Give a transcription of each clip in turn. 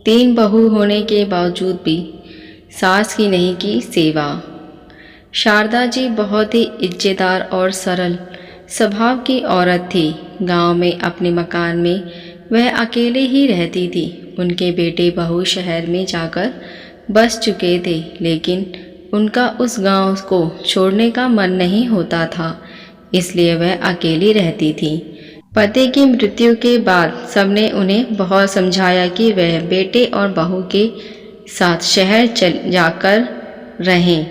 तीन बहू होने के बावजूद भी सास की नहीं की सेवा। शारदा जी बहुत ही इज्जतदार और सरल स्वभाव की औरत थी। गांव में अपने मकान में वह अकेले ही रहती थी। उनके बेटे बहू शहर में जाकर बस चुके थे, लेकिन उनका उस गांव को छोड़ने का मन नहीं होता था, इसलिए वह अकेली रहती थी। पति की मृत्यु के बाद सबने उन्हें बहुत समझाया कि वह बेटे और बहू के साथ शहर चल जाकर रहें,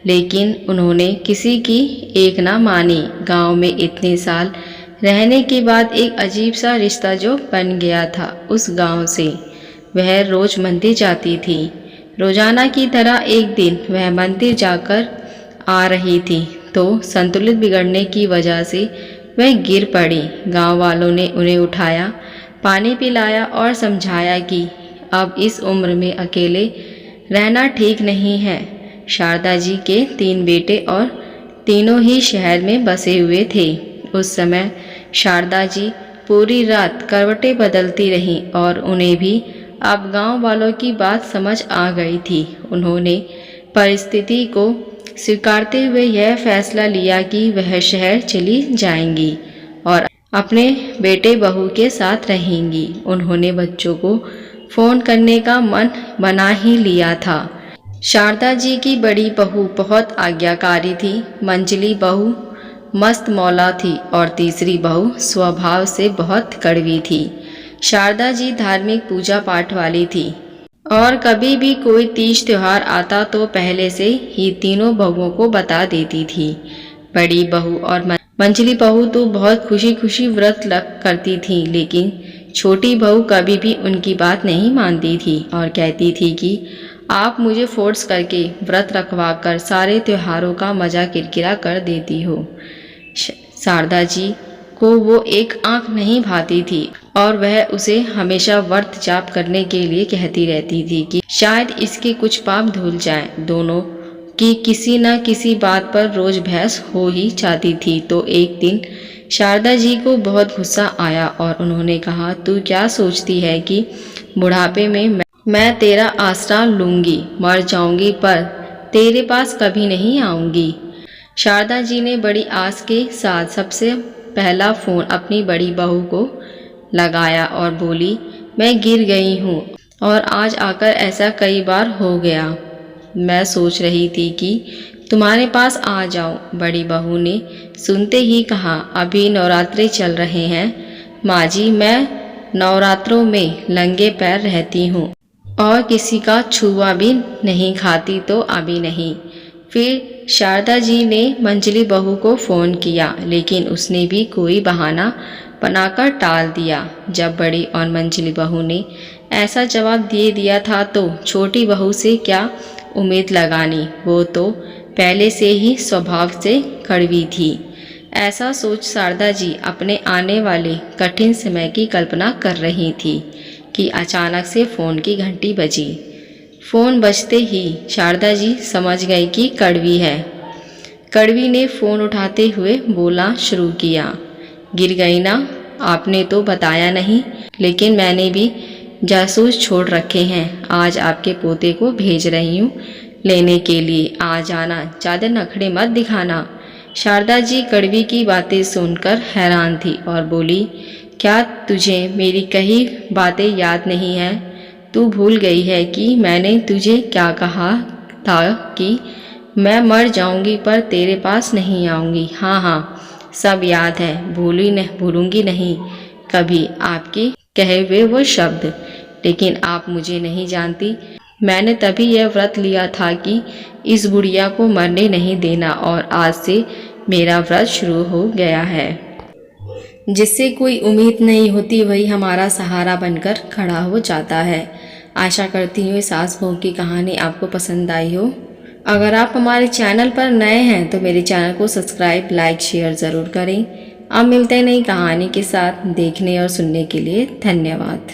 लेकिन उन्होंने किसी की एक ना मानी। गांव में इतने साल रहने के बाद एक अजीब सा रिश्ता जो बन गया था उस गांव से। वह रोज मंदिर जाती थी। रोजाना की तरह एक दिन वह मंदिर जाकर आ रही थी तो संतुलित बिगड़ने की वजह से वह गिर पड़ी। गांव वालों ने उन्हें उठाया, पानी पिलाया और समझाया कि अब इस उम्र में अकेले रहना ठीक नहीं है। शारदा जी के 3 बेटे और तीनों ही शहर में बसे हुए थे। उस समय शारदा जी पूरी रात करवटें बदलती रहीं और उन्हें भी अब गांव वालों की बात समझ आ गई थी। उन्होंने परिस्थिति को स्वीकारते हुए यह फैसला लिया कि वह शहर चली जाएंगी और अपने बेटे बहू के साथ रहेंगी। उन्होंने बच्चों को फ़ोन करने का मन बना ही लिया था। शारदा जी की बड़ी बहू बहुत आज्ञाकारी थी, मंजली बहू मस्त मौला थी और तीसरी बहू स्वभाव से बहुत कड़वी थी। शारदा जी धार्मिक पूजा पाठ वाली थी और कभी भी कोई तीज त्योहार आता तो पहले से ही तीनों बहुओं को बता देती थी। बड़ी बहू और मंजली बहू तो बहुत खुशी खुशी व्रत करती थी, लेकिन छोटी बहू कभी भी उनकी बात नहीं मानती थी और कहती थी कि आप मुझे फोर्स करके व्रत रखवा कर सारे त्योहारों का मज़ा किरकिरा कर देती हो। शारदा जी को वो एक आंख नहीं भाती थी और वह उसे हमेशा व्रत जाप करने के लिए कहती रहती थी कि शायद इसके कुछ पाप धुल जाएं। दोनों की किसी न किसी बात पर रोज बहस हो ही जाती थी। तो एक दिन शारदा जी को बहुत गुस्सा आया और उन्होंने कहा, तू क्या सोचती है कि बुढ़ापे में मैं तेरा आसरा लूंगी, मर जाऊंगी पर तेरे पास कभी नहीं आऊंगी। शारदा जी ने बड़ी आस के साथ सबसे पहला फ़ोन अपनी बड़ी बहू को लगाया और बोली, मैं गिर गई हूँ और आज आकर ऐसा कई बार हो गया। मैं सोच रही थी कि तुम्हारे पास आ जाऊं। बड़ी बहू ने सुनते ही कहा, अभी नवरात्रे चल रहे हैं माँ जी, मैं नवरात्रों में नंगे पैर रहती हूँ और किसी का छुआ भी नहीं खाती, तो अभी नहीं। फिर शारदा जी ने मंजली बहू को फ़ोन किया, लेकिन उसने भी कोई बहाना बनाकर टाल दिया। जब बड़ी और मंजली बहू ने ऐसा जवाब दे दिया था तो छोटी बहू से क्या उम्मीद लगानी, वो तो पहले से ही स्वभाव से कड़वी थी। ऐसा सोच शारदा जी अपने आने वाले कठिन समय की कल्पना कर रही थी कि अचानक से फ़ोन की घंटी बजी। फ़ोन बजते ही शारदा जी समझ गई कि कड़वी है। कड़वी ने फ़ोन उठाते हुए बोला शुरू किया, गिर गई ना, आपने तो बताया नहीं, लेकिन मैंने भी जासूस छोड़ रखे हैं। आज आपके पोते को भेज रही हूँ लेने के लिए, आ जाना, ज़्यादा नखरे मत दिखाना। शारदा जी कड़वी की बातें सुनकर हैरान थी और बोली, क्या तुझे मेरी कही बातें याद नहीं है? तू भूल गई है कि मैंने तुझे क्या कहा था कि मैं मर जाऊंगी पर तेरे पास नहीं आऊंगी। हाँ हाँ, सब याद है, भूलूंगी नहीं कभी आपके कहे हुए वो शब्द। लेकिन आप मुझे नहीं जानती। मैंने तभी यह व्रत लिया था कि इस बुढ़िया को मरने नहीं देना और आज से मेरा व्रत शुरू हो गया है। जिससे कोई उम्मीद नहीं होती वही हमारा सहारा बनकर खड़ा हो जाता है। आशा करती हूँ सास बहू की कहानी आपको पसंद आई हो। अगर आप हमारे चैनल पर नए हैं तो मेरे चैनल को सब्सक्राइब, लाइक, शेयर ज़रूर करें। अब मिलते हैं नई कहानी के साथ। देखने और सुनने के लिए धन्यवाद।